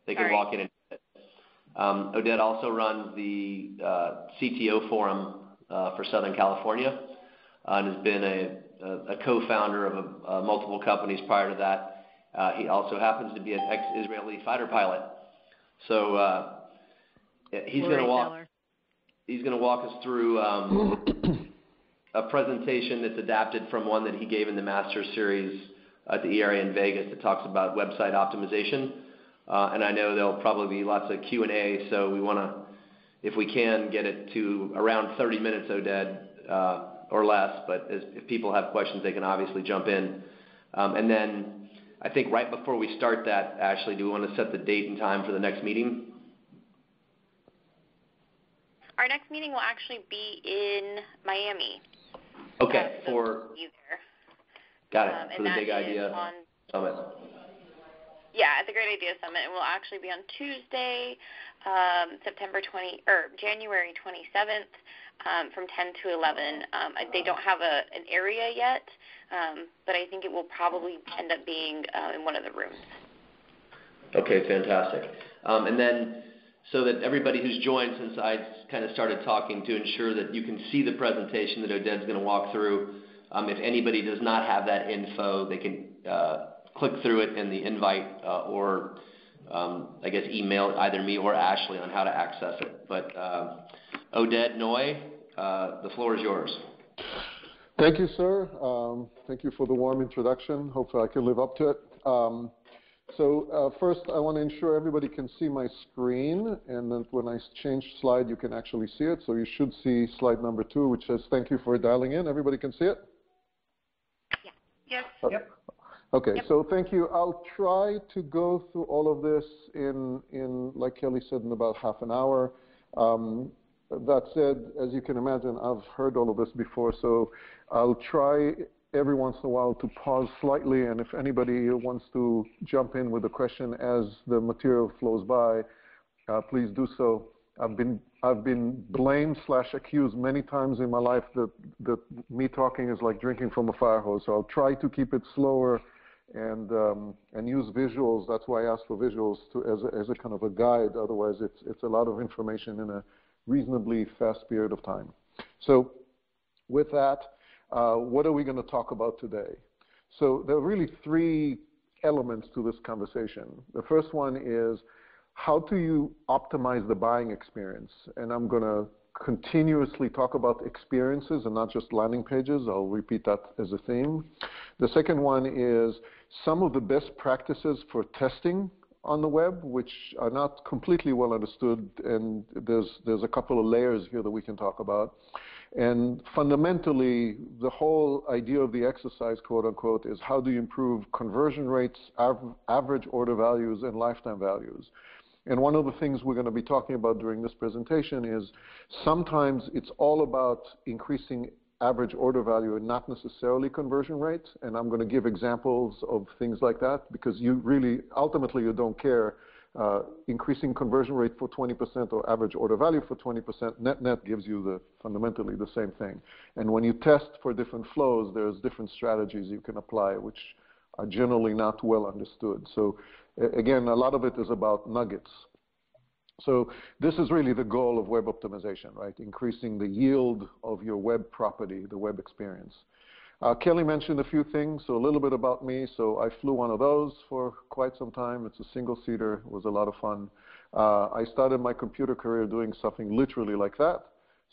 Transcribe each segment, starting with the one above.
they can walk in and do it. Oded also runs the CTO Forum for Southern California and has been a co-founder of multiple companies prior to that. He also happens to be an ex-Israeli fighter pilot. So he's going to walk us through a presentation that's adapted from one that he gave in the Master Series at the ERA in Vegas that talks about website optimization. And I know there'll probably be lots of Q&A, so we want to, if we can, get it to around 30 minutes, Oded, or less. But if people have questions, they can obviously jump in. And then I think right before we start that, Ashley, do we want to set the date and time for the next meeting? Our next meeting will actually be in Miami. Okay, got it, for the Big Idea Summit. Yeah, at the Great Idea Summit. It will actually be on Tuesday, January 27th, from 10 to 11. They don't have an area yet, but I think it will probably end up being in one of the rooms. Okay, fantastic. And then, so that everybody who's joined, since I kind of started talking, to ensure that you can see the presentation that Oded's going to walk through. If anybody does not have that info, they can click through it in the invite or I guess email either me or Ashley on how to access it. But Oded Noy, the floor is yours. Thank you, sir. Thank you for the warm introduction. Hopefully I can live up to it. So first, I want to ensure everybody can see my screen, and then when I change slide, you can actually see it. So you should see slide number 2, which says, "Thank you for dialing in." Everybody can see it? Yeah. Yes. Yep. Okay, yep. So thank you. I'll try to go through all of this in like Kelly said, in about half an hour. That said, as you can imagine, I've heard all of this before, so I'll try every once in a while to pause slightly, and if anybody wants to jump in with a question as the material flows by, please do so. I've been blamed / accused many times in my life that me talking is like drinking from a fire hose. So I'll try to keep it slower and use visuals. That's why I asked for visuals as a kind of a guide. Otherwise, it's a lot of information in a reasonably fast period of time. So with that, what are we going to talk about today? So there are really 3 elements to this conversation. The first one is, how do you optimize the buying experience? And I'm going to continuously talk about experiences and not just landing pages. I'll repeat that as a theme. The second one is some of the best practices for testing on the web, which are not completely well understood, and there's a couple of layers here that we can talk about. And fundamentally, the whole idea of the exercise, quote unquote, is how do you improve conversion rates, average order values, and lifetime values. And one of the things we're going to be talking about during this presentation is sometimes it's all about increasing average order value and not necessarily conversion rates. And I'm going to give examples of things like that, because you really, ultimately, you don't care. Increasing conversion rate for 20% or average order value for 20%, net gives you fundamentally the same thing. And when you test for different flows, there's different strategies you can apply, which are generally not well understood. So again, a lot of it is about nuggets. So this is really the goal of web optimization, right? Increasing the yield of your web property, the web experience. Kelly mentioned a few things, so a little bit about me. So I flew one of those for quite some time. It's a single-seater. It was a lot of fun. I started my computer career doing something literally like that.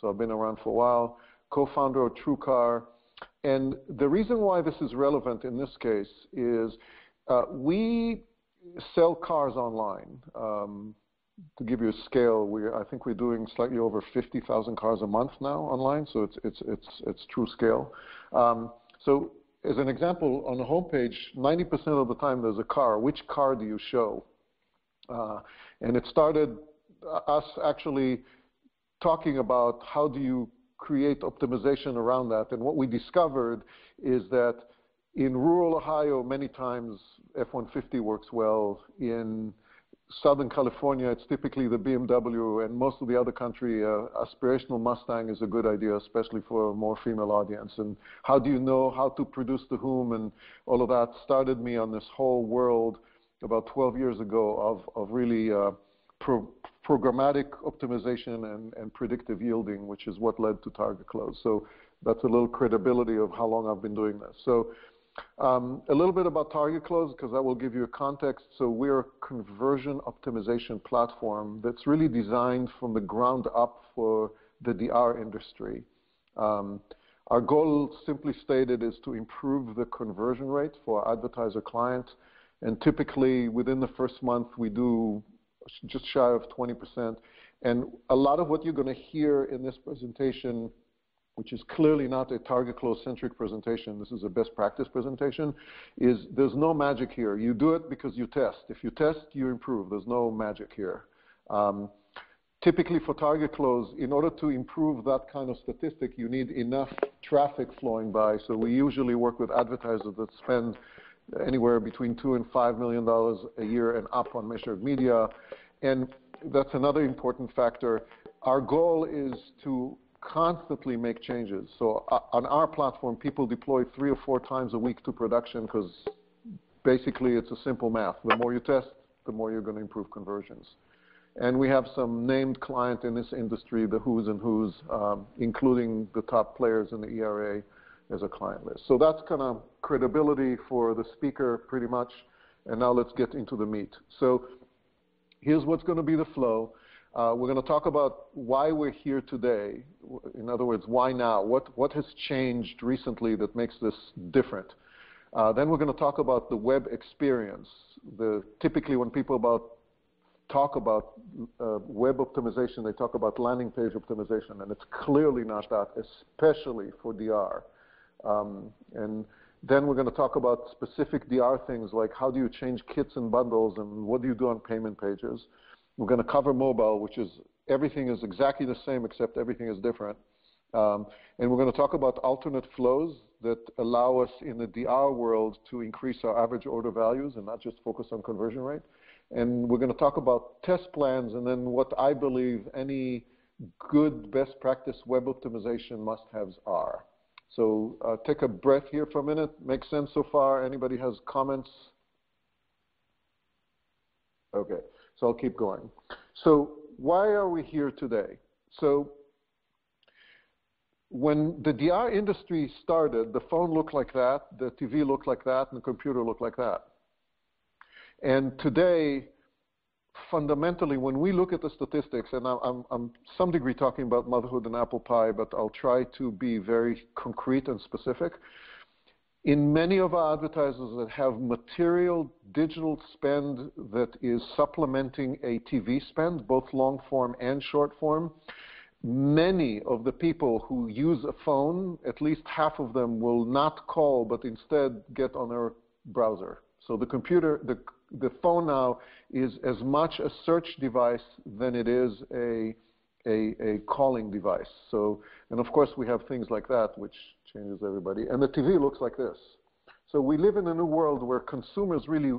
So I've been around for a while. Co-founder of TrueCar. And the reason why this is relevant in this case is we sell cars online. To give you a scale, I think we're doing slightly over 50,000 cars a month now online, so it's true scale. So as an example, on the homepage, 90% of the time there's a car. Which car do you show? And it started us actually talking about how do you create optimization around that. And what we discovered is that in rural Ohio, many times F-150 works well. In Southern California, it's typically the BMW, and most of the other country, aspirational Mustang is a good idea, especially for a more female audience. And how do you know how to produce to whom, and all of that started me on this whole world about 12 years ago of really programmatic optimization and predictive yielding, which is what led to Target Close. So that's a little credibility of how long I've been doing this. So a little bit about Target Close, because that will give you a context. So we're a conversion optimization platform that's really designed from the ground up for the DR industry. Our goal, simply stated, is to improve the conversion rate for advertiser clients. And typically, within the first month, we do just shy of 20%. And a lot of what you're going to hear in this presentation, which is clearly not a Target Close-centric presentation, this is a best practice presentation, is there's no magic here. You do it because you test. If you test, you improve. There's no magic here. Typically for Target Close, in order to improve that kind of statistic, you need enough traffic flowing by. So we usually work with advertisers that spend anywhere between $2 and $5 million a year and up on measured media. And that's another important factor. Our goal is to constantly make changes. So on our platform, people deploy 3 or 4 times a week to production because basically it's a simple math. The more you test, the more you're going to improve conversions. And we have some named client in this industry, the who's and who's, including the top players in the ERA as a client list. So that's kind of credibility for the speaker pretty much. And now let's get into the meat. So here's what's going to be the flow. We're going to talk about why we're here today. In other words, why now? What has changed recently that makes this different? Then we're going to talk about the web experience. Typically when people talk about web optimization, they talk about landing page optimization, and it's clearly not that, especially for DR. And then we're going to talk about specific DR things like how do you change kits and bundles and what do you do on payment pages. We're going to cover mobile, which is everything is exactly the same except everything is different. And we're going to talk about alternate flows that allow us in the DR world to increase our average order values and not just focus on conversion rate. And we're going to talk about test plans and then what I believe any good best practice web optimization must-haves are. So take a breath here for a minute. Makes sense so far? Anybody has comments? Okay, so I'll keep going. So why are we here today? So when the DR industry started, the phone looked like that, the TV looked like that, and the computer looked like that. And today, fundamentally, when we look at the statistics, and I'm some degree talking about motherhood and apple pie, but I'll try to be very concrete and specific. In many of our advertisers that have material digital spend that is supplementing a TV spend, both long form and short form, many of the people who use a phone, at least half of them will not call, but instead get on their browser. So the computer, the phone now is as much a search device than it is a calling device. So, and of course we have things like that, which changes everybody. And the TV looks like this. So we live in a new world where consumers really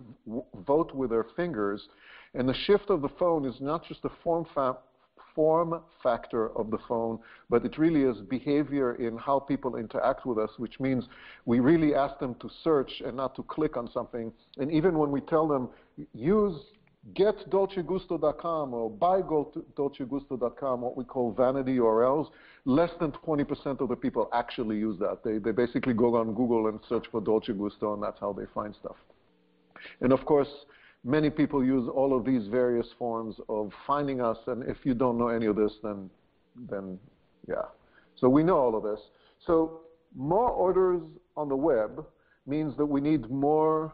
vote with their fingers, and the shift of the phone is not just a form factor of the phone, but it really is behavior in how people interact with us, which means we really ask them to search and not to click on something. And even when we tell them, use getdolcegusto.com or buydolcegusto.com, what we call vanity URLs, less than 20% of the people actually use that. They basically go on Google and search for Dolce Gusto, and that's how they find stuff. And of course, many people use all of these various forms of finding us, and if you don't know any of this, then yeah. So we know all of this. So more orders on the web means that we need more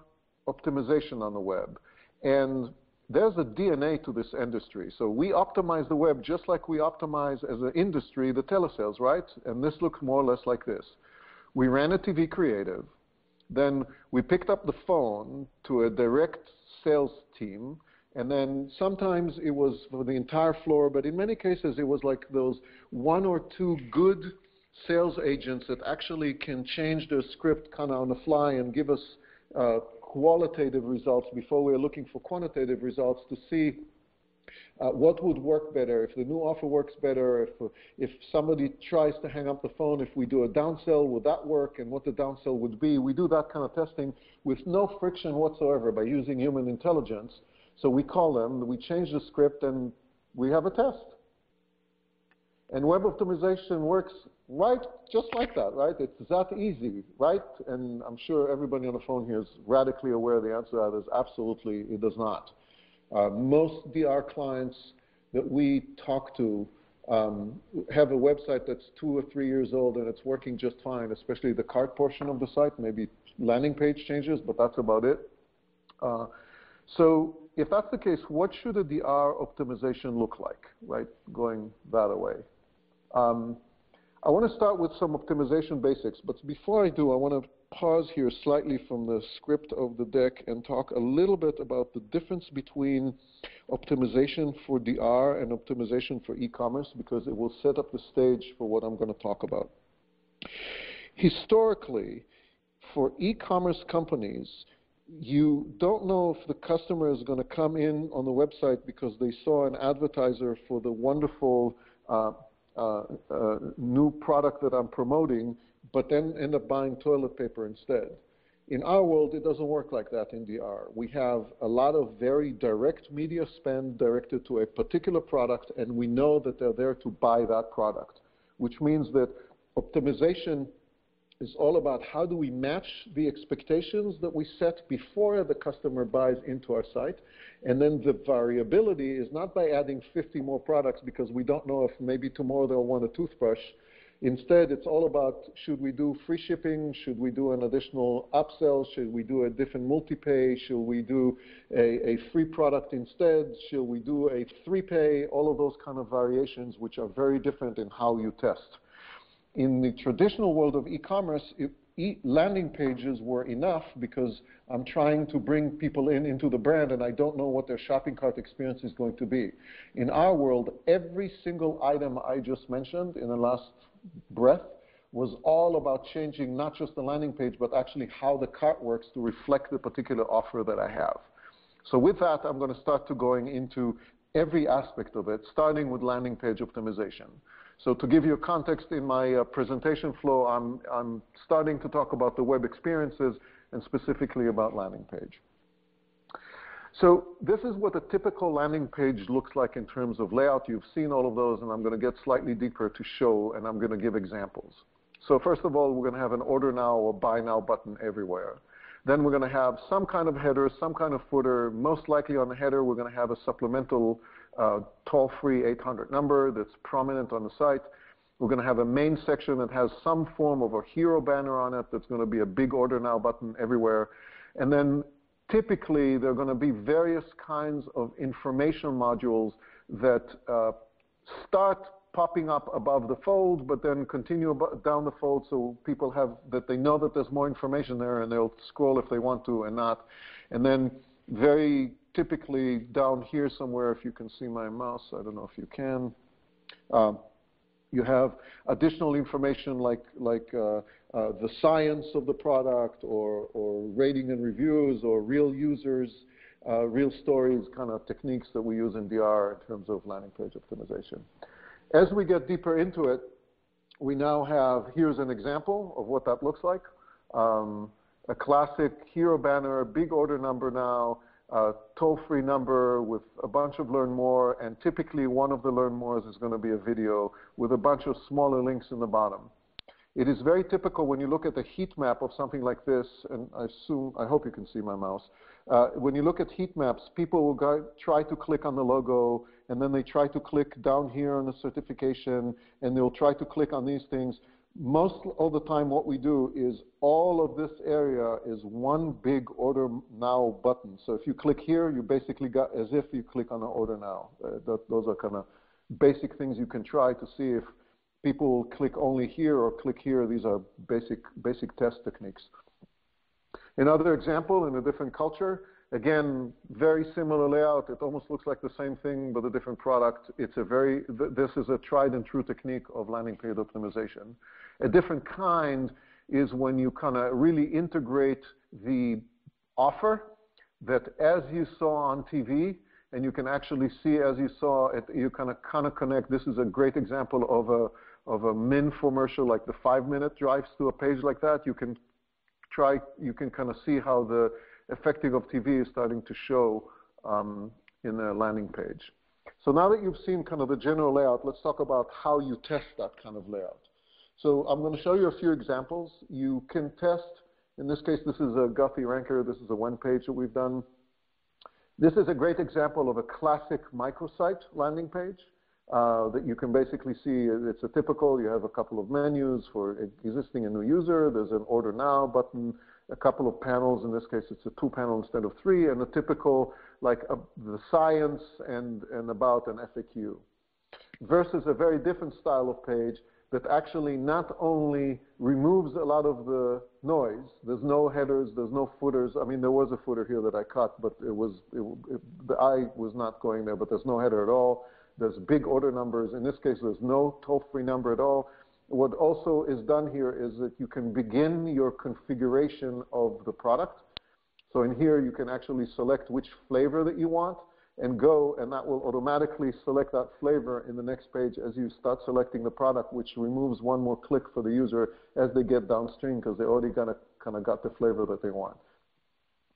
optimization on the web. And there's a DNA to this industry. So we optimize the web just like we optimize as an industry the telesales, right? And this looks more or less like this. We ran a TV creative. Then we picked up the phone to a direct sales team, and then sometimes it was for the entire floor, but in many cases it was like those 1 or 2 good sales agents that actually can change their script kind of on the fly and give us qualitative results before we're looking for quantitative results to see What would work better? If the new offer works better, if somebody tries to hang up the phone, if we do a downsell, would that work, and what the downsell would be? We do that kind of testing with no friction whatsoever by using human intelligence. So we call them, we change the script, and we have a test. And web optimization works right just like that, right? It's that easy, right? And I'm sure everybody on the phone here is radically aware the answer to that is absolutely it does not. Most DR clients that we talk to have a website that's 2 or 3 years old and it's working just fine, especially the cart portion of the site, maybe landing page changes, but that's about it. So if that's the case, what should a DR optimization look like, right, going that away? I want to start with some optimization basics, but before I do, I want to pause here slightly from the script of the deck and talk a little bit about the difference between optimization for DR and optimization for e-commerce, because it will set up the stage for what I'm going to talk about. Historically, for e-commerce companies, you don't know if the customer is going to come in on the website because they saw an advertiser for the wonderful new product that I'm promoting, but then end up buying toilet paper instead. In our world, it doesn't work like that in DR. We have a lot of very direct media spend directed to a particular product, and we know that they're there to buy that product, which means that optimization is all about how do we match the expectations that we set before the customer buys into our site. And then the variability is not by adding 50 more products because we don't know if maybe tomorrow they'll want a toothbrush. Instead, it's all about, should we do free shipping? Should we do an additional upsell? Should we do a different multi-pay? Should we do a free product instead? Should we do a 3-pay? All of those kind of variations, which are very different in how you test. In the traditional world of e-commerce, landing pages were enough because I'm trying to bring people into the brand and I don't know what their shopping cart experience is going to be. In our world, every single item I just mentioned in the last breath was all about changing not just the landing page, but actually how the cart works to reflect the particular offer that I have. So with that, I'm going to start to going into every aspect of it, starting with landing page optimization. So to give you a context in my presentation flow, I'm starting to talk about the web experiences and specifically about landing page. So this is what a typical landing page looks like in terms of layout. You've seen all of those, and I'm going to get slightly deeper to show, and I'm going to give examples. So first of all, we're going to have an order now or buy now button everywhere. Then we're going to have some kind of header, some kind of footer. Most likely on the header, we're going to have a supplemental toll-free 800 number that's prominent on the site. We're going to have a main section that has some form of a hero banner on it that's going to be a big order now button everywhere. And then typically, there are going to be various kinds of information modules that start popping up above the fold, but then continue down the fold so people have that they know that there's more information there and they'll scroll if they want to and not. And then very typically down here somewhere, if you can see my mouse, I don't know if you can, you have additional information like the science of the product or rating and reviews or real users, real stories, kind of techniques that we use in DR in terms of landing page optimization. As we get deeper into it, we now have, here's an example of what that looks like. A classic hero banner, big order number now, toll-free number with a bunch of learn more, and typically one of the learn mores is going to be a video with a bunch of smaller links in the bottom. It is very typical when you look at the heat map of something like this, and I hope you can see my mouse. When you look at heat maps, people will try to click on the logo, and then they try to click down here on the certification, and they'll try to click on these things. Most of the time what we do is all of this area is one big order now button. So if you click here, you basically got as if you click on an order now. Those are kind of basic things you can try to see if people click only here or click here. These are basic test techniques. Another example in a different culture, again, very similar layout. It almost looks like the same thing, but a different product. This is a tried and true technique of landing page optimization. A different kind is when you kind of really integrate the offer that as you saw on TV, and you can actually see, as you saw, you kind of connect. This is a great example of a infomercial, like the 5-minute drives to a page like that. You can kind of see how the effective of TV is starting to show in a landing page. So now that you've seen kind of the general layout, let's talk about how you test that kind of layout. So I'm going to show you a few examples. You can test, in this case, this is a Guthy-Renker. This is a one page that we've done. This is a great example of a classic microsite landing page that you can basically see. It's a typical, you have a couple of menus for existing and new user. There's an order now button, a couple of panels. In this case, it's a 2-panel instead of 3, and a typical, like the science and about an FAQ. Versus a very different style of page that actually not only removes a lot of the noise, there's no headers, there's no footers. I mean, there was a footer here that I cut, but the eye was not going there, but there's no header at all. There's big order numbers. In this case, there's no toll-free number at all. What also is done here is that you can begin your configuration of the product. So in here, you can actually select which flavor that you want and go, and that will automatically select that flavor in the next page as you start selecting the product, which removes one more click for the user as they get downstream because they already kind of got the flavor that they want.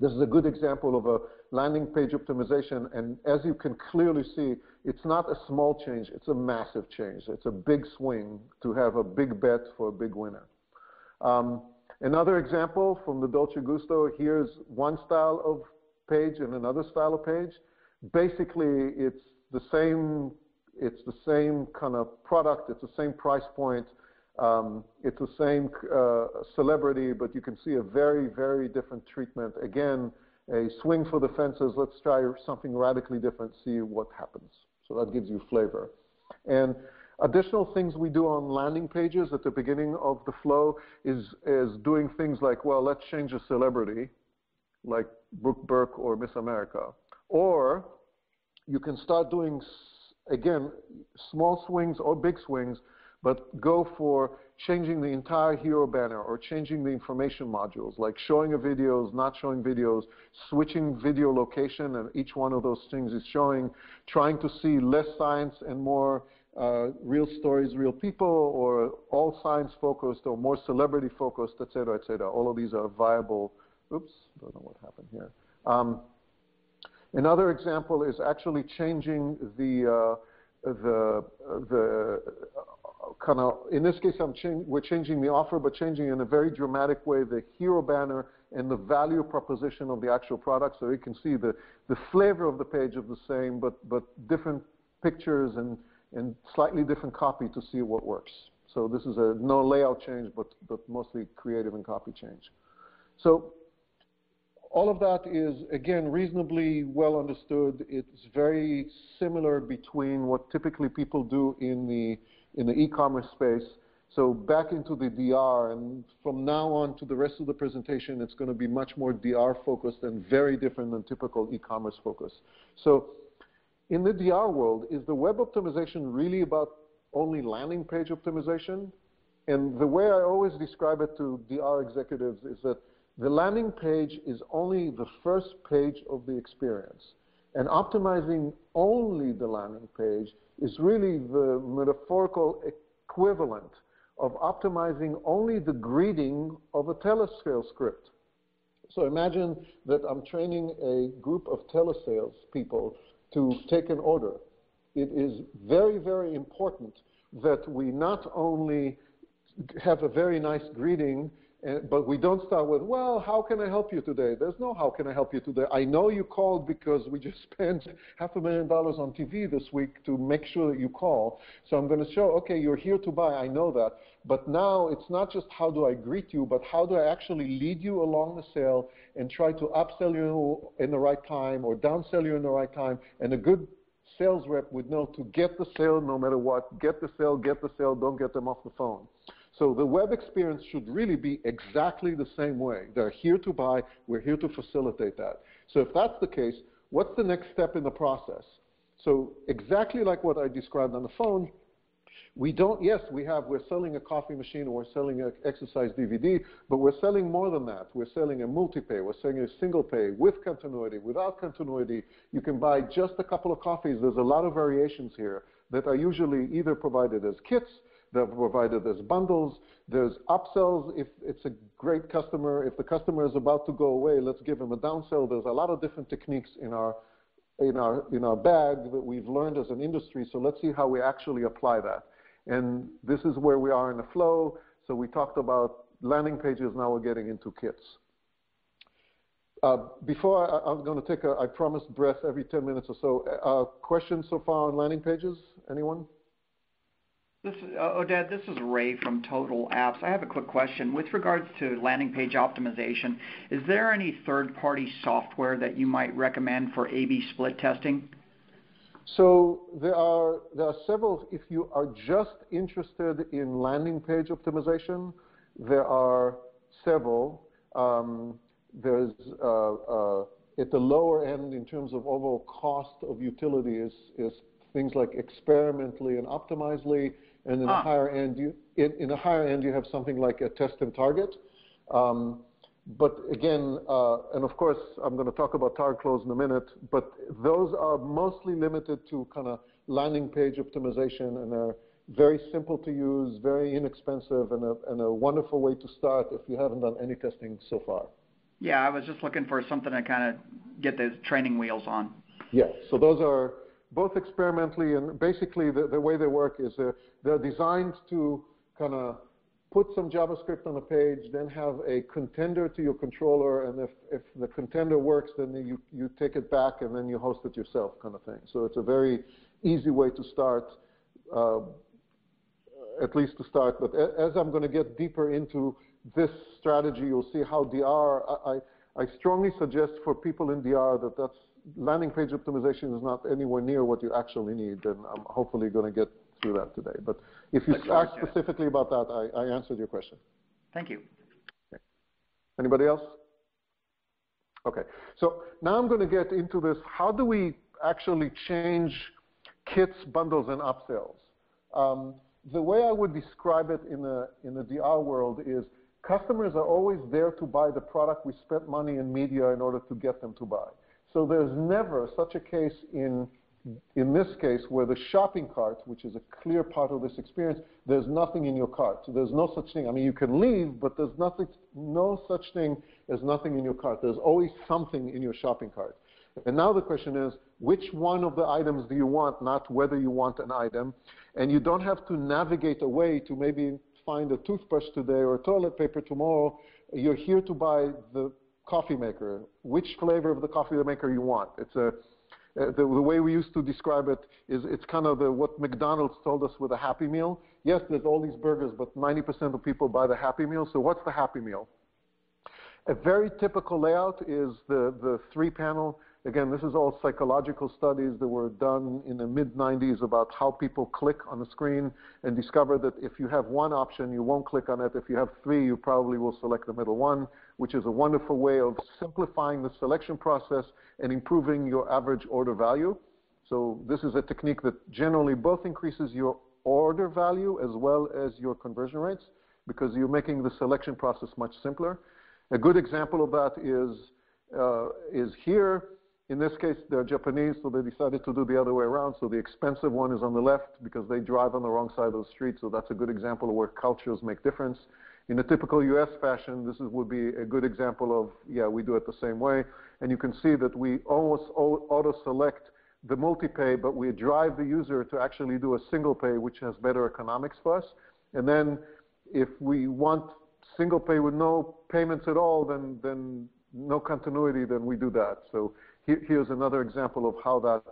This is a good example of a landing page optimization, and as you can clearly see, it's not a small change, it's a massive change. It's a big swing to have a big bet for a big winner. Another example from the Dolce Gusto, here's one style of page and another style of page. Basically, it's the same kind of product, it's the same price point, it's the same celebrity, but you can see a very, very different treatment. Again, a swing for the fences. Let's try something radically different, see what happens. So that gives you flavor. And additional things we do on landing pages at the beginning of the flow is doing things like, well, let's change a celebrity, like Brooke Burke or Miss America. Or you can start doing, again, small swings or big swings, but go for changing the entire hero banner or changing the information modules, like showing videos, not showing videos, switching video location, and each one of those things is showing, trying to see less science and more real stories, real people, or all science focused or more celebrity focused, et cetera, et cetera. All of these are viable. Oops, don't know what happened here. Another example is actually changing the kind of, in this case, we're changing the offer, but changing in a very dramatic way the hero banner and the value proposition of the actual product. So you can see the flavor of the page is the same, but different pictures and slightly different copy to see what works. So this is no layout change, but mostly creative and copy change. So all of that is, again, reasonably well understood. It's very similar between what typically people do in the e-commerce space. So back into the DR, and from now on to the rest of the presentation, it's going to be much more DR focused and very different than typical e-commerce focus. So in the DR world, is the web optimization really about only landing page optimization? And the way I always describe it to DR executives is that the landing page is only the first page of the experience. And optimizing only the landing page is really the metaphorical equivalent of optimizing only the greeting of a telesales script. So imagine that I'm training a group of telesales people to take an order. It is very, very important that we not only have a very nice greeting, but we don't start with, well, how can I help you today? There's no how can I help you today. I know you called because we just spent $500,000 on TV this week to make sure that you call. So I'm going to show, okay, you're here to buy, I know that. But now it's not just how do I greet you, but how do I actually lead you along the sale and try to upsell you in the right time or downsell you in the right time. And a good sales rep would know to get the sale no matter what. Get the sale, don't get them off the phone. So the web experience should really be exactly the same way. They're here to buy. We're here to facilitate that. So if that's the case, what's the next step in the process? So exactly like what I described on the phone, We don't, yes, we're selling a coffee machine or we're selling an exercise DVD, but we're selling more than that. We're selling a multi-pay, we're selling a single pay with continuity, without continuity. You can buy just a couple of coffees. There's a lot of variations here that are usually either provided as kits, they're provided as bundles. There's upsells if it's a great customer. If the customer is about to go away, let's give them a downsell. There's a lot of different techniques in our bag that we've learned as an industry, so let's see how we actually apply that. And this is where we are in the flow. So we talked about landing pages, now we're getting into kits. Before I'm going to take I promised breath every 10 minutes or so. Questions so far on landing pages? Anyone? Oded, this is Ray from Total Apps. I have a quick question. With regards to landing page optimization, is there any third-party software that you might recommend for A/B split testing? So there are several. If you are just interested in landing page optimization, there are several. There's at the lower end in terms of overall cost of utility is things like Experimently and Optimizely, and in the higher end you have something like a Test and Target. But again, and of course, I'm going to talk about Target Close in a minute, but those are mostly limited to kind of landing page optimization, and they're very simple to use, very inexpensive, and a wonderful way to start if you haven't done any testing so far. Yeah, I was just looking for something to kind of get the training wheels on. Yeah, so those are both Experimently, and basically the way they work is they're designed to kind of put some JavaScript on a page, then have a contender to your controller, and if the contender works, then you take it back and then you host it yourself, kind of thing. So it's a very easy way to start, at least to start. But as I'm going to get deeper into this strategy, you'll see how DR, I strongly suggest for people in DR that's landing page optimization is not anywhere near what you actually need, and I'm hopefully going to get through that today. But if you ask specifically about that, I answered your question. Thank you. Okay. Anybody else? Okay. So now I'm going to get into this. How do we actually change kits, bundles, and upsells? The way I would describe it in the DR world is customers are always there to buy the product we spent money in media in order to get them to buy. So there's never such a case in this case where the shopping cart, which is a clear part of this experience, there's nothing in your cart. So there's no such thing. I mean, you can leave, but there's no such thing as nothing in your cart. There's always something in your shopping cart. And now the question is, which one of the items do you want, not whether you want an item. And you don't have to navigate away to maybe find a toothbrush today or toilet paper tomorrow. You're here to buy the coffee maker. Which flavor of the coffee maker you want? It's the way we used to describe it is it's kind of what McDonald's told us with a Happy Meal. Yes, there's all these burgers, but 90% of people buy the Happy Meal. So what's the Happy Meal? A very typical layout is the three-panel. Again, this is all psychological studies that were done in the mid-90s about how people click on the screen and discover that if you have one option, you won't click on it. If you have three, you probably will select the middle one, which is a wonderful way of simplifying the selection process and improving your average order value. So this is a technique that generally both increases your order value as well as your conversion rates because you're making the selection process much simpler. A good example of that is here. In this case, they're Japanese, so they decided to do the other way around. So the expensive one is on the left because they drive on the wrong side of the street. So that's a good example of where cultures make difference. In a typical US fashion, this would be a good example of, yeah, we do it the same way. And you can see that we almost auto-select the multi-pay, but we drive the user to actually do a single pay, which has better economics for us. And then if we want single pay with no payments at all, then no continuity, then we do that. So here's another example of how that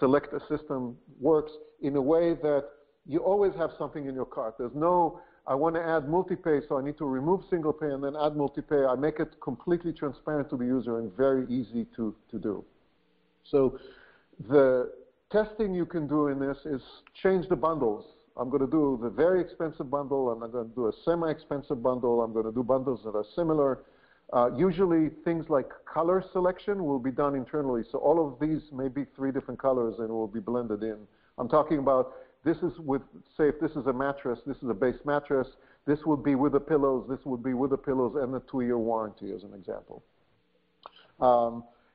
select a system works in a way that you always have something in your cart. There's no, I want to add multi-pay, so I need to remove single pay and then add multi-pay. I make it completely transparent to the user and very easy to do. So the testing you can do in this is change the bundles. I'm going to do the very expensive bundle, and I'm going to do a semi-expensive bundle. I'm going to do bundles that are similar. Usually things like color selection will be done internally. So all of these may be 3 different colors and will be blended in. I'm talking about this is with, say if this is a mattress, this is a base mattress, this would be with the pillows, this would be with the pillows and a 2-year warranty as an example.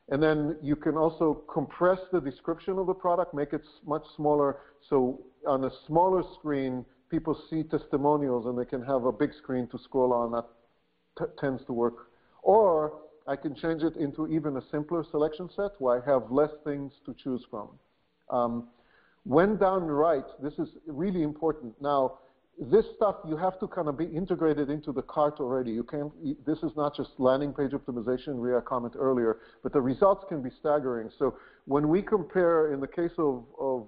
And then you can also compress the description of the product, make it much smaller, so on a smaller screen, people see testimonials and they can have a big screen to scroll on. That tends to work. Or I can change it into even a simpler selection set where I have less things to choose from. When down right, this is really important. Now, this stuff, you have to kind of be integrated into the cart already. You can't, this is not just landing page optimization, Ria commented earlier, but the results can be staggering. So when we compare, in the case of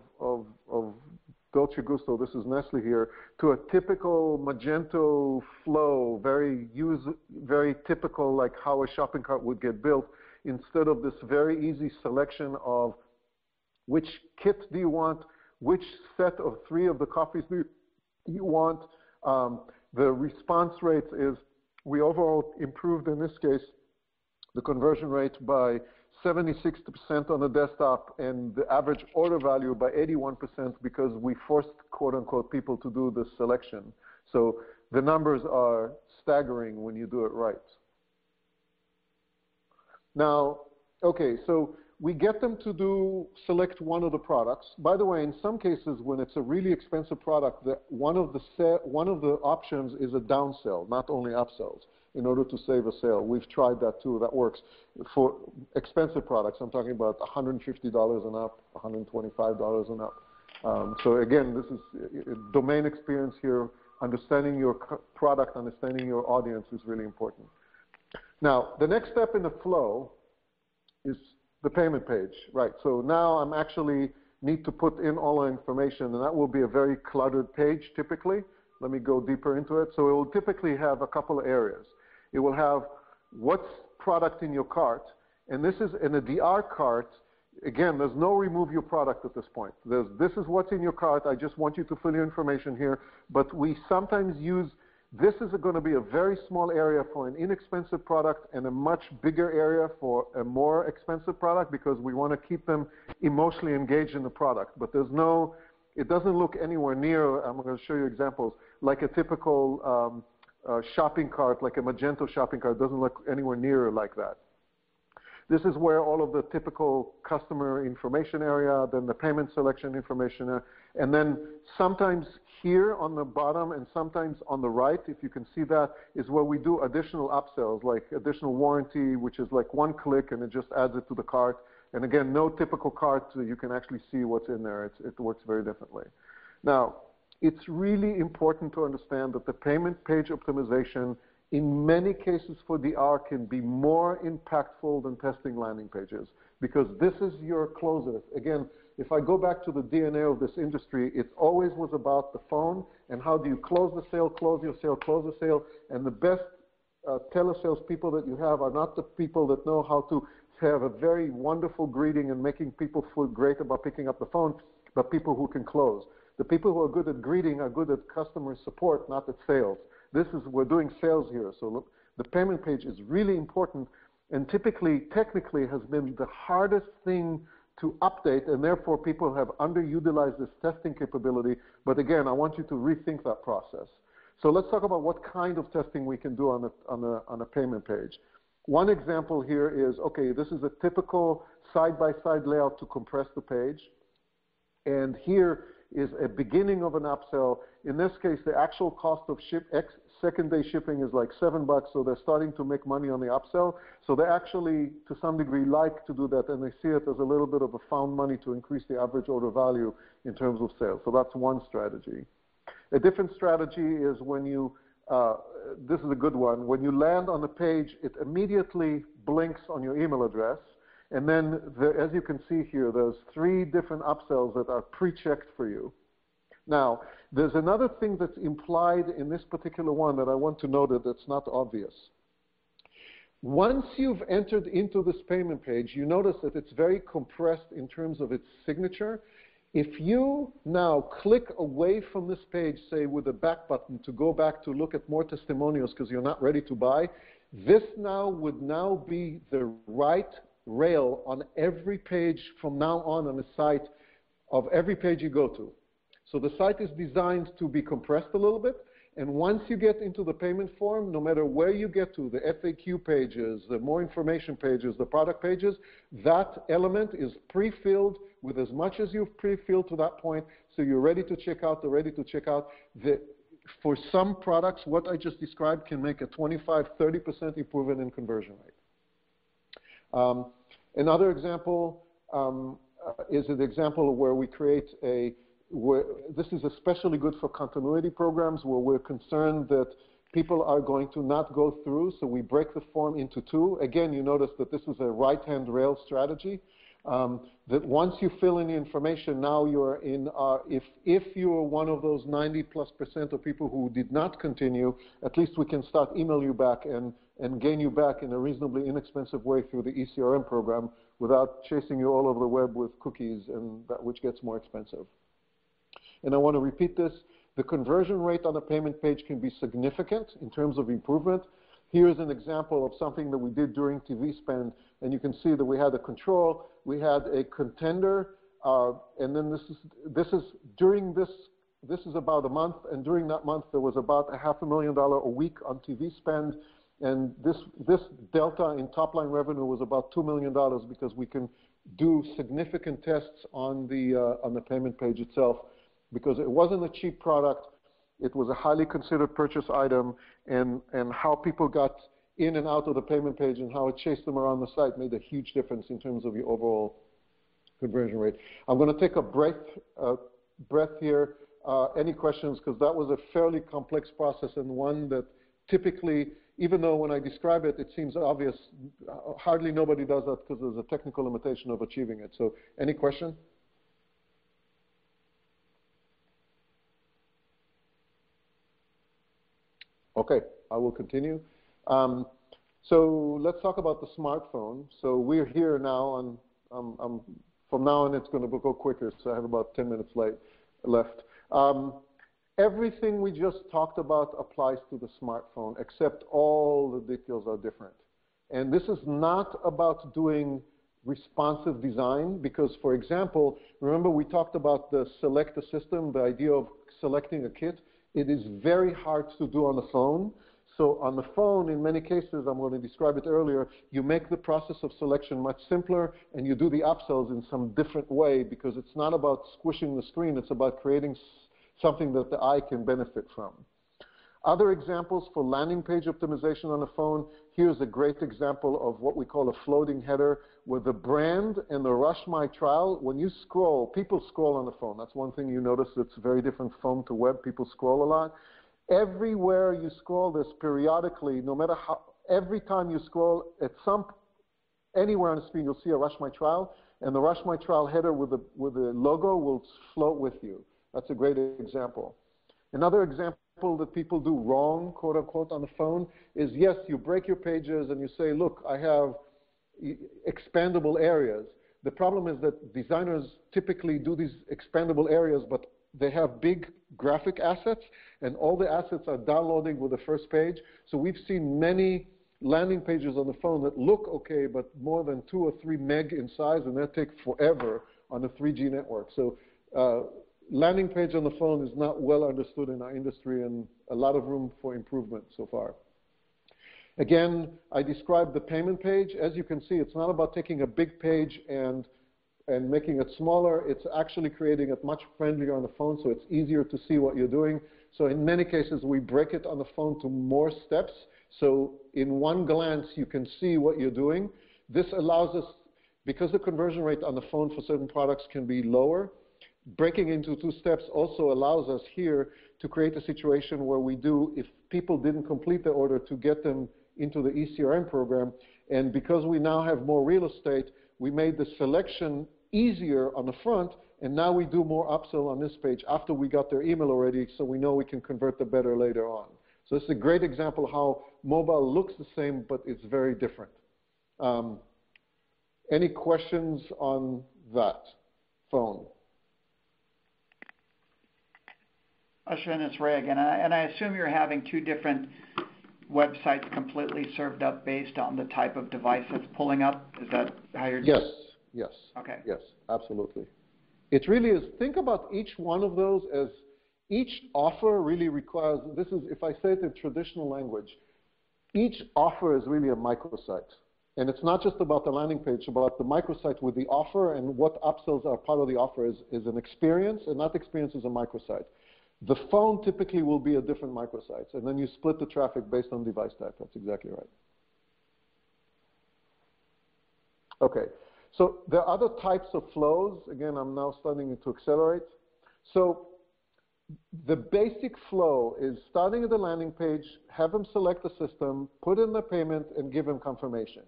Dolce Gusto, this is Nestle here, to a typical Magento flow, very typical like how a shopping cart would get built, instead of this very easy selection of which kit do you want, which set of 3 of the coffees do you want. The response rate is, we overall improved in this case the conversion rate by 76% on the desktop and the average order value by 81% because we forced, quote unquote, people to do the selection. So the numbers are staggering when you do it right. Now, okay, so we get them to select one of the products. By the way, in some cases, when it's a really expensive product, one of the options is a downsell, not only upsells, in order to save a sale. We've tried that too. That works. For expensive products, I'm talking about $150 and up, $125 and up. So again, this is domain experience here. Understanding your product, understanding your audience is really important. Now, the next step in the flow is the payment page, right? So now I'm actually need to put in all the information, and that will be a very cluttered page typically. Let me go deeper into it. So it will typically have a couple of areas. It will have what's product in your cart, and this is in a DR cart. Again, there's no remove your product at this point. This is what's in your cart. I just want you to fill your information here. But we sometimes use, this is going to be a very small area for an inexpensive product and a much bigger area for a more expensive product because we want to keep them emotionally engaged in the product. But there's no, it doesn't look anywhere near, I'm going to show you examples, like a typical shopping cart, like a Magento shopping cart, doesn't look anywhere near like that. This is where all of the typical customer information area, then the payment selection information, and then sometimes here on the bottom and sometimes on the right, if you can see that, is where we do additional upsells, like additional warranty, which is like one click and it just adds it to the cart. And again, no typical cart, so you can actually see what's in there. It works very differently. Now, it's really important to understand that the payment page optimization in many cases for DR can be more impactful than testing landing pages because this is your closer. Again, if I go back to the DNA of this industry, it always was about the phone and how do you close the sale, close your sale, close the sale, and the best telesales people that you have are not the people that know how to have a very wonderful greeting and making people feel great about picking up the phone, but people who can close. The people who are good at greeting are good at customer support, not at sales. This is, we're doing sales here, so look, the payment page is really important and typically, technically has been the hardest thing to update, and therefore people have underutilized this testing capability. But again, I want you to rethink that process. So let's talk about what kind of testing we can do on a payment page. One example here is, okay, this is a typical side-by-side layout to compress the page. And here is a beginning of an upsell. In this case, the actual cost of second-day shipping is like $7, so they're starting to make money on the upsell. So they actually, to some degree, like to do that, and they see it as a little bit of a found money to increase the average order value in terms of sales. So that's one strategy. A different strategy is when you, this is a good one, when you land on the page, it immediately blinks on your email address. And then, as you can see here, there's 3 different upsells that are pre-checked for you. Now, there's another thing that's implied in this particular one that I want to note that's not obvious. Once you've entered into this payment page, you notice that it's very compressed in terms of its signature. If you now click away from this page, say with the back button to go back to look at more testimonials because you're not ready to buy, this now would now be the right rail on every page from now on the site of every page you go to. So the site is designed to be compressed a little bit. And once you get into the payment form, no matter where you get to, the FAQ pages, the more information pages, the product pages, that element is pre-filled with as much as you've pre-filled to that point, so you're ready to check out, for some products, what I just described can make a 25–30% improvement in conversion rate. Another example is an example where we create this is especially good for continuity programs where we're concerned that people are going to not go through, so we break the form into two. Again, you notice that this is a right-hand rail strategy. That once you fill in the information, now you're in, if you're one of those 90+% of people who did not continue, at least we can start email you back and gain you back in a reasonably inexpensive way through the ECRM program without chasing you all over the web with cookies, and that which gets more expensive. And I want to repeat this. The conversion rate on a payment page can be significant in terms of improvement. Here's an example of something that we did during TV spend, and you can see that we had a control, we had a contender, and then this is about a month, and during that month there was about $500,000 a week on TV spend, and this delta in top line revenue was about $2 million because we can do significant tests on the payment page itself, because it wasn't a cheap product. It was a highly considered purchase item, and how people got in and out of the payment page and how it chased them around the site made a huge difference in terms of the overall conversion rate. I'm going to take a breath here. Any questions? Because that was a fairly complex process, and one that typically, even though when I describe it, it seems obvious, hardly nobody does that because there's a technical limitation of achieving it. So any question? Okay, I will continue. So let's talk about the smartphone. So we're here now, and from now on it's going to go quicker, so I have about 10 minutes left. Everything we just talked about applies to the smartphone, except all the details are different. And this is not about doing responsive design, because, for example, remember we talked about the select a system, the idea of selecting a kit. It is very hard to do on the phone. So on the phone, in many cases, I'm going to describe it earlier, you make the process of selection much simpler, and you do the upsells in some different way, because it's not about squishing the screen, it's about creating something that the eye can benefit from. Other examples for landing page optimization on the phone, here's a great example of what we call a floating header, where the brand and the Rush My Trial, when you scroll, people scroll on the phone. That's one thing you notice that's very different phone to web. People scroll a lot. Everywhere you scroll this periodically, no matter how, every time you scroll, anywhere on the screen, you'll see a Rush My Trial, and the Rush My Trial header with the logo will float with you. That's a great example. Another example that people do wrong, quote unquote, on the phone is, yes, you break your pages and you say, look, I have expandable areas. The problem is that designers typically do these expandable areas, but they have big graphic assets, and all the assets are downloading with the first page. So we've seen many landing pages on the phone that look okay, but more than 2 or 3 meg in size, and that take forever on a 3G network. So landing page on the phone is not well understood in our industry, and a lot of room for improvement so far. Again, I described the payment page. As you can see, it's not about taking a big page and making it smaller. It's actually creating it much friendlier on the phone, so it's easier to see what you're doing. So in many cases, we break it on the phone to more steps. So in one glance, you can see what you're doing. This allows us, because the conversion rate on the phone for certain products can be lower, breaking into 2 steps also allows us here to create a situation where we do, if people didn't complete the order, to get them into the ECRM program. And because we now have more real estate, we made the selection easier on the front, and now we do more upsell on this page after we got their email already, so we know we can convert them better later on. So it's a great example of how mobile looks the same, but it's very different. Any questions on that phone? Ashwin, it's Ray again, and I assume you're having 2 different websites completely served up based on the type of device that's pulling up. Is that how you're doing? Yes. Okay. Yes, absolutely. It really is, think about each one of those as each offer really requires, this is, if I say it in traditional language, each offer is really a microsite. And it's not just about the landing page, about the microsite with the offer, and what upsells are part of the offer is an experience, and that experience is a microsite. The phone typically will be a different microsite, and then you split the traffic based on device type. That's exactly right. Okay, so there are other types of flows. Again, I'm now starting to accelerate. So the basic flow is starting at the landing page, have them select the system, put in the payment, and give them confirmation.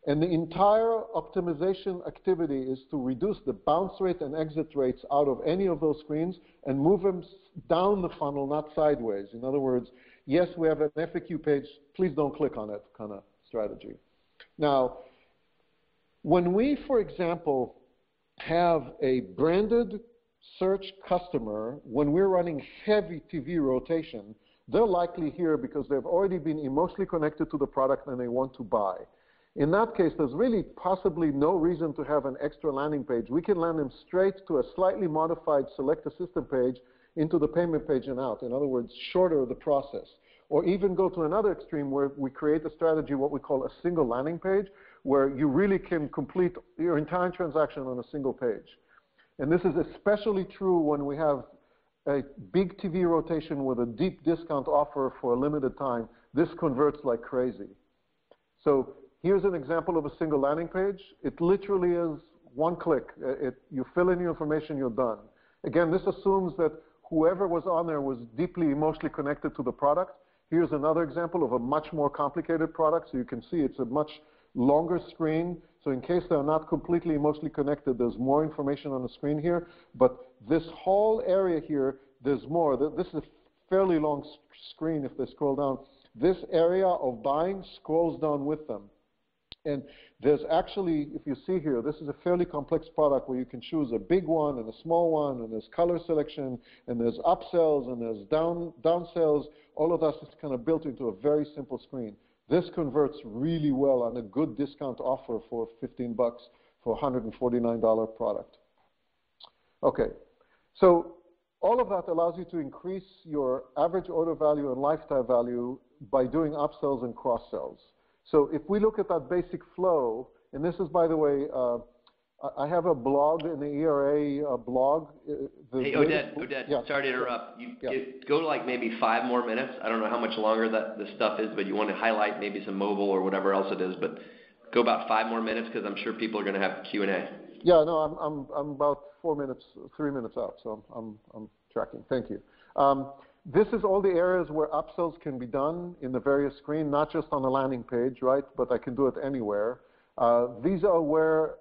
And the entire optimization activity is to reduce the bounce rate and exit rates out of any of those screens and move them down the funnel, not sideways. In other words, yes, we have an FAQ page, please don't click on it kind of strategy. Now, when we, for example, have a branded search customer, when we're running heavy TV rotation, they're likely here because they've already been emotionally connected to the product and they want to buy. In that case, there's really possibly no reason to have an extra landing page. We can land them straight to a slightly modified select a system page into the payment page and out. In other words, shorter the process. Or even go to another extreme where we create a strategy, what we call a single landing page, where you really can complete your entire transaction on a single page. And this is especially true when we have a big TV rotation with a deep discount offer for a limited time. This converts like crazy. So here's an example of a single landing page. It literally is one click. You fill in your information, you're done. Again, this assumes that whoever was on there was deeply emotionally connected to the product. Here's another example of a much more complicated product. So you can see it's a much longer screen. So in case they're not completely emotionally connected, there's more information on the screen here. But this whole area here, there's more. This is a fairly long screen if they scroll down. This area of buying scrolls down with them. And there's actually, if you see here, this is a fairly complex product where you can choose a big one and a small one, and there's color selection, and there's upsells, and there's downsells. All of that is kind of built into a very simple screen. This converts really well on a good discount offer for $15 for a $149 product. Okay, so all of that allows you to increase your average order value and lifetime value by doing upsells and cross-sells. So if we look at that basic flow, and this is, by the way, I have a blog in the ERA blog. Hey, Oded, yeah. Sorry to interrupt. Go like maybe 5 more minutes. I don't know how much longer this stuff is, but you want to highlight maybe some mobile or whatever else it is. But go about 5 more minutes because I'm sure people are going to have Q&A. Yeah, no, I'm about 3 minutes out, so I'm tracking. Thank you. This is all the areas where upsells can be done in the various screens, not just on the landing page, right? But I can do it anywhere. These are where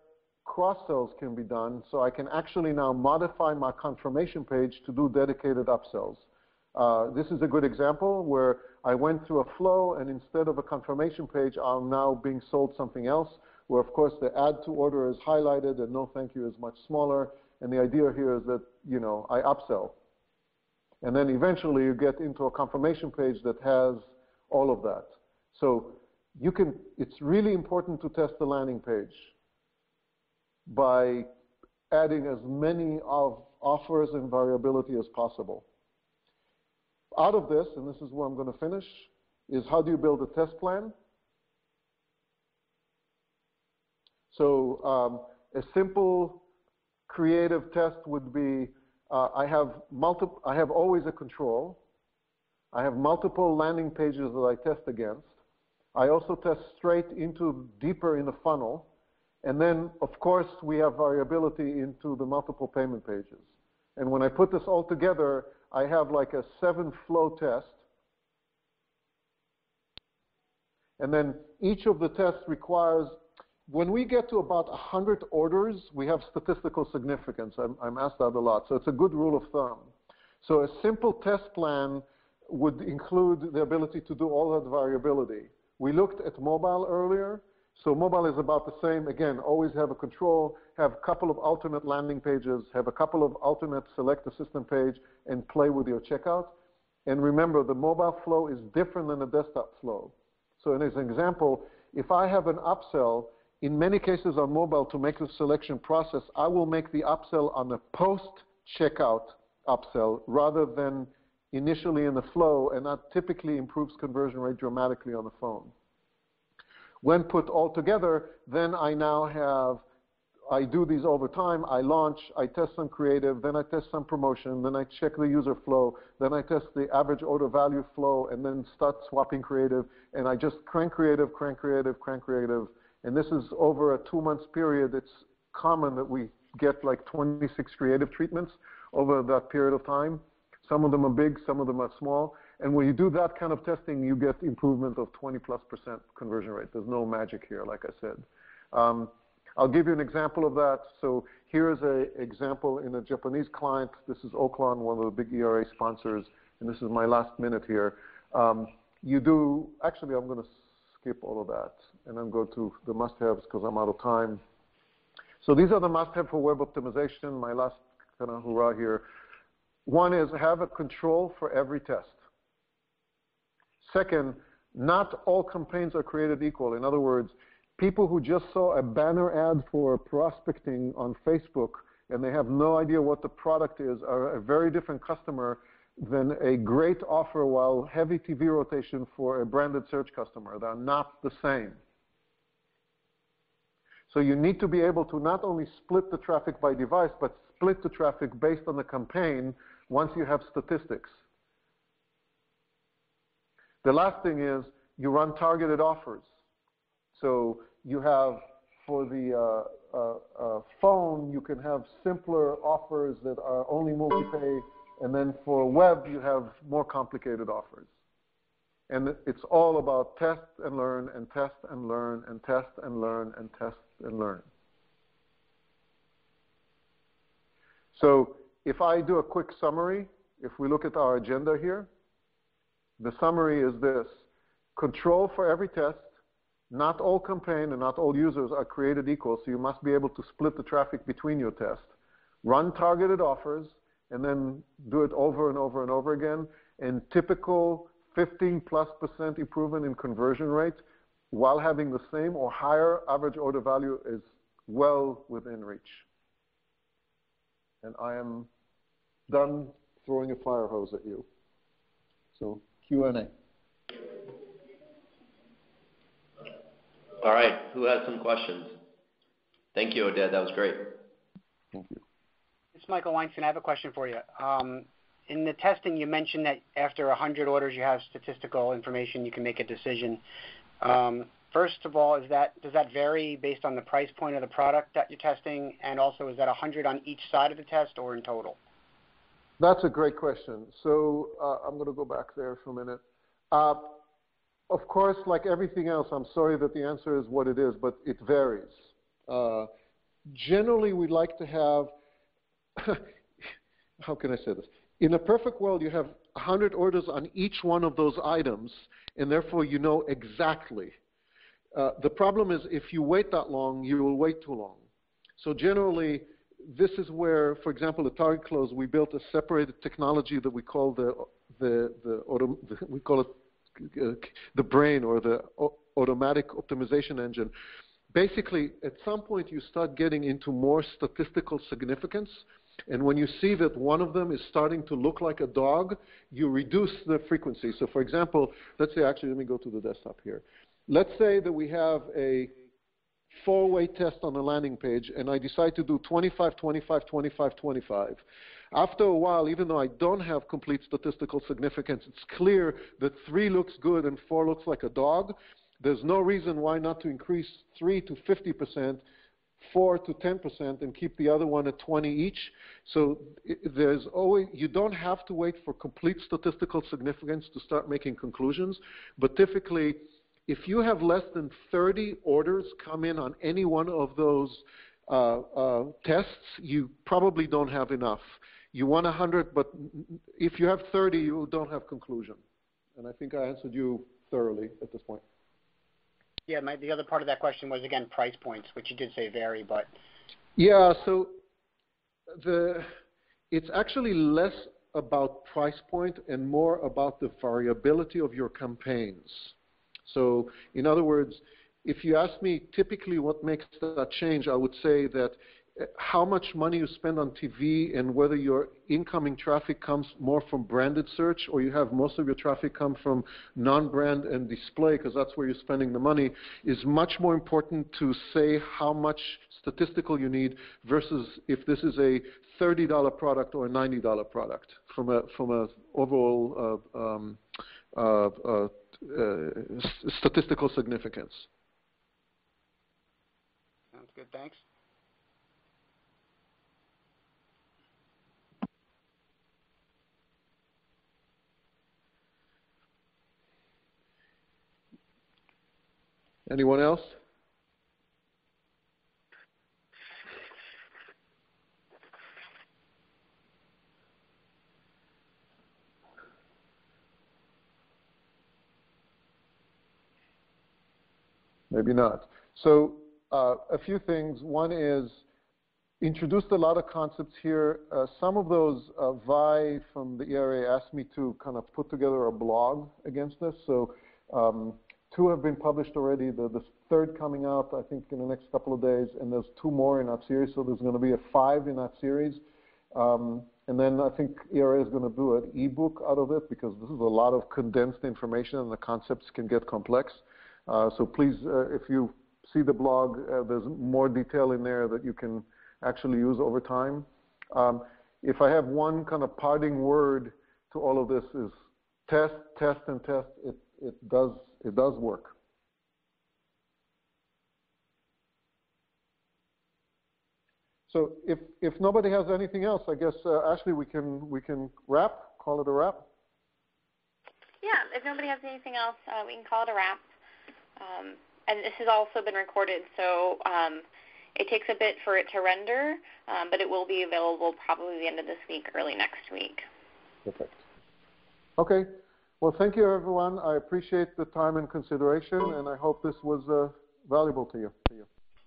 cross-sells can be done, so I can actually now modify my confirmation page to do dedicated upsells. This is a good example where I went through a flow, and instead of a confirmation page, I'm now being sold something else, where, of course, the add to order is highlighted and no thank you is much smaller. And the idea here is that, you know, I upsell. And then eventually you get into a confirmation page that has all of that. So you can, it's really important to test the landing page by adding as many of offers and variability as possible. Out of this, and this is where I'm going to finish, is how do you build a test plan? So a simple creative test would be I have always a control. I have multiple landing pages that I test against. I also test straight into deeper in the funnel. And then, of course, we have variability into the multiple payment pages. And when I put this all together, I have like a 7-flow test. And then each of the tests requires, when we get to about 100 orders, we have statistical significance. I'm asked that a lot. So it's a good rule of thumb. So a simple test plan would include the ability to do all that variability. We looked at mobile earlier. So mobile is about the same. Again, always have a control, have a couple of alternate landing pages, have a couple of alternate select a system page, and play with your checkout. And remember, the mobile flow is different than the desktop flow. So as an example, if I have an upsell, in many cases on mobile, to make the selection process, I will make the upsell on a post-checkout upsell rather than initially in the flow, and that typically improves conversion rate dramatically on the phone. When put all together, then I now have, I do these over time, I launch, I test some creative, then I test some promotion, then I check the user flow, then I test the average order value flow, and then start swapping creative, and I just crank creative, crank creative, crank creative, and this is over a 2-month period. It's common that we get like 26 creative treatments over that period of time. Some of them are big, some of them are small. And when you do that kind of testing, you get improvement of 20+% conversion rate. There's no magic here, like I said. I'll give you an example of that. So here's an example in a Japanese client. This is Oakland, one of the big ERA sponsors, and this is my last minute here. Actually, I'm going to skip all of that, and then go to the must-haves because I'm out of time. So these are the must-have for web optimization, my last kind of hurrah here. One is have a control for every test. Second, not all campaigns are created equal. In other words, people who just saw a banner ad for prospecting on Facebook and they have no idea what the product is are a very different customer than a great offer while heavy TV rotation for a branded search customer. They're not the same. So you need to be able to not only split the traffic by device, but split the traffic based on the campaign once you have statistics. The last thing is you run targeted offers. So you have, for the phone, you can have simpler offers that are only multi-pay, and then for web, you have more complicated offers. And it's all about test and learn and test and learn and test and learn and test and learn. So if I do a quick summary, if we look at our agenda here, the summary is this. Control for every test. Not all campaign and not all users are created equal, so you must be able to split the traffic between your tests. Run targeted offers, and then do it over and over and over again. And typical 15+% improvement in conversion rate while having the same or higher average order value is well within reach. And I am done throwing a fire hose at you. So Q&A. All right, who has some questions? Thank you, Oded, that was great. Thank you. It's Michael Weinstein. I have a question for you. In the testing, you mentioned that after 100 orders, you have statistical information, you can make a decision. First of all, does that vary based on the price point of the product that you're testing? And also, is that 100 on each side of the test or in total? That's a great question. So I'm going to go back there for a minute. Of course, like everything else, I'm sorry that the answer is what it is, but it varies. Generally, we like to have, how can I say this? In a perfect world, you have 100 orders on each one of those items, and therefore you know exactly. The problem is if you wait that long, you will wait too long. So generally, this is where, for example, at Target Close, we built a separated technology that we call we call it the brain, or the automatic optimization engine. Basically, at some point, you start getting into more statistical significance. And when you see that one of them is starting to look like a dog, you reduce the frequency. So for example, let's say, actually, let me go to the desktop here. Let's say that we have a 4-way test on the landing page, and I decide to do 25, 25, 25, 25. After a while, even though I don't have complete statistical significance, it's clear that 3 looks good and 4 looks like a dog. There's no reason why not to increase 3 to 50%, 4 to 10%, and keep the other one at 20 each. So there's always, you don't have to wait for complete statistical significance to start making conclusions, but typically, if you have less than 30 orders come in on any one of those tests, you probably don't have enough. You want 100, but if you have 30, you don't have conclusion. And I think I answered you thoroughly at this point. Yeah, the other part of that question was, again, price points, which you did say vary, but... Yeah, so it's actually less about price point and more about the variability of your campaigns. So, in other words, if you ask me typically what makes that change, I would say that how much money you spend on TV and whether your incoming traffic comes more from branded search or you have most of your traffic come from non-brand and display, because that's where you're spending the money, is much more important to say how much statistical you need versus if this is a $30 product or a $90 product from a overall statistical significance. Sounds good. Thanks. Anyone else? Maybe not. So a few things. One is introduced a lot of concepts here. Some of those, Vi from the ERA asked me to kind of put together a blog against this. So 2 have been published already. The third coming out, I think, in the next couple of days, and there's 2 more in that series. So there's going to be a 5 in that series. And then I think ERA is going to do an ebook out of it because this is a lot of condensed information and the concepts can get complex. So please, if you see the blog, there's more detail in there that you can actually use over time. If I have one kind of parting word to all of this is test, test, and test. It does work. So if nobody has anything else, I guess Ashley, we can call it a wrap. Yeah, if nobody has anything else, we can call it a wrap. And this has also been recorded, so it takes a bit for it to render, but it will be available probably the end of this week, early next week. Perfect. Okay. Well, thank you, everyone. I appreciate the time and consideration, and I hope this was valuable to you.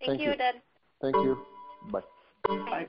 Thank you, Oded. Thank you. Bye. Bye.